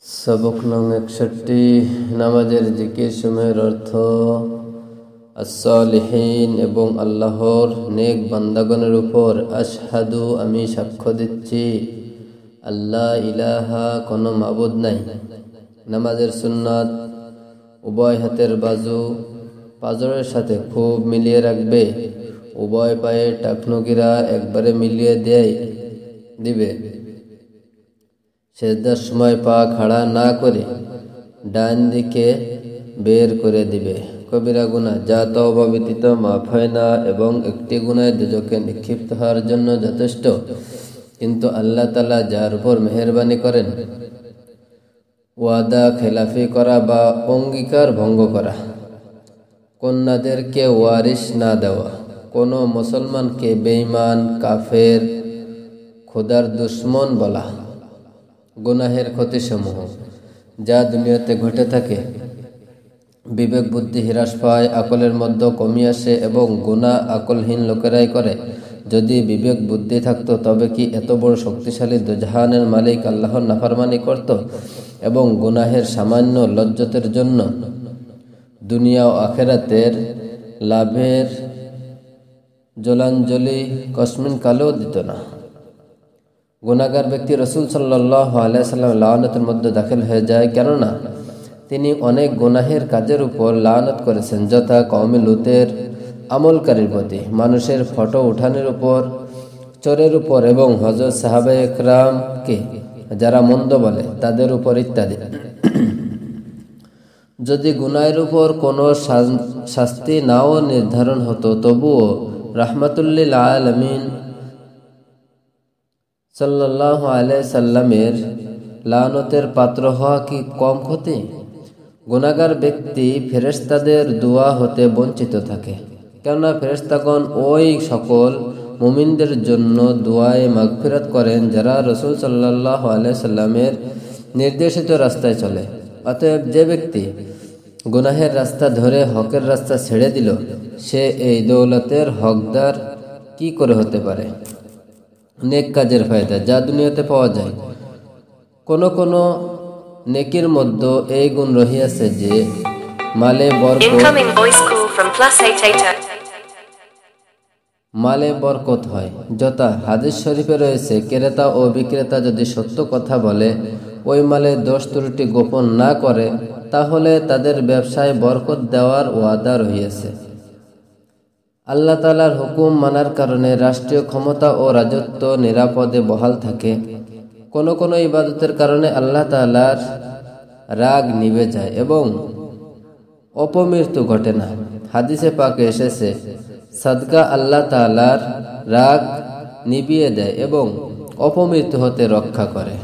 सबक नং 61 নামাজের জিকির সমূহের অর্থ as-সালিহিন এবং আল্লাহর নেক বান্দাগণের উপর আশহাদু আমি সাক্ষ্য দিচ্ছি আল্লাহ ইলাহা কোনো মাবুদ নাই। নামাজের সুন্নাত উভয় হাতের বাজু পাঁজরের সাথে খুব মিলিয়ে রাখবে, উভয় পায়ে টাকনুগিরা একবারে মিলিয়ে দিবে। সেজদার সময় পা খাড়া না করে ডান দিকে বের করে দিবে। কবিরা গুনাহ যা তওবা ব্যতীত মাফ হয় না এবং একটি গুনাহ দুজকে নিক্ষিপ্ত হওয়ার জন্য যথেষ্ট, কিন্তু আল্লাহ তাআলা যার উপর মেহেরবানি করেন ওয়াদা খেলাফি করা বা অঙ্গীকার ভঙ্গ করা, কন্যাদেরকে ওয়ারিশ না দেওয়া, কোনো মুসলমানকে বেঈমান, কাফের, খোদার দুশমন বলা, গুনাহের ক্ষতিসমূহ যা দুনিয়াতে ঘটে থাকে, বিবেক বুদ্ধি হ্রাস পায়, আকলের মধ্যে কমে আসে এবং গুনাহ আকলহীন লোকেরাই করে। যদি বিবেক বুদ্ধি থাকতো তবে কি এত বড় শক্তিশালী দুজাহানের মালিক আল্লাহর নাফরমানি করত এবং গুনাহের সামান্য লজ্জতের জন্য দুনিয়া ও আখিরাতের লাভের জলাঞ্জলি কসমিন কালেও দিত না। গুনাহগার ব্যক্তি রাসূল সাল্লাল্লাহু আলাইহি সাল্লাম লাআনতের মধ্যে দাখিল হয়ে যায়, কেননা তিনি অনেক গুনাহের কাজের উপর লাআনত করেছেন, যথা কওমে লুতের আমলকারীর প্রতি, মানুষের ফটো উঠানের উপর, চোরের উপর এবং হযরত সাহাবায়ে কেরামকে যারা মন্দ বলে তাদের উপর ইত্যাদি। যদি গুনাহের উপর কোনো শাস্তি নাও নির্ধারণ হতো তবুও রাহমাতুল লিল আলামিন সাল্লাল্লাহু আলাইহি সাল্লামের লাআনতের পাত্র হওয়া কি কম ক্ষতি? গুনাহগার ব্যক্তি ফেরেশতাদের দোয়া হতে বঞ্চিত থাকে, কেননা ফেরেশতাগণ ওই সকল মুমিনদের জন্য দোয়ায়ে মাগফিরাত করেন যারা রাসূল সাল্লাল্লাহু আলাইহি সাল্লামের নির্দেশিত রাস্তায় চলে। অতএব যে ব্যক্তি গুনাহের রাস্তা ধরে হকের রাস্তা ছেড়ে দিল, সে এই দৌলতের হকদার কি করে হতে পারে? নেক কাজের ফায়দা যা দুনিয়াতে পাওয়া যায়। কোন নেকির মধ্যে এই গুণ রহিয়াছে যে মালে বরকত হয়, যথা হাদিস শরীফে রয়েছে, ক্রেতা ও বিক্রেতা যদি সত্য কথা বলে, ওই মালে দোষ ত্রুটি গোপন না করে, তাহলে তাদের ব্যবসায় বরকত দেওয়ার ওয়াদা রহিয়াছে। আল্লাহ তাআলার হুকুম মানার কারণে রাষ্ট্রীয় ক্ষমতা ও রাজত্ব নিরাপদে বহাল থাকে। কোন ইবাদতের কারণে আল্লাহ তাআলার রাগ নিভে যায় এবং অপমৃত্যু ঘটে না। হাদিসে পাকে এসেছে, সাদকা আল্লাহ তাআলার রাগ নিভিয়ে দেয় এবং অপমৃত্যু হতে রক্ষা করে।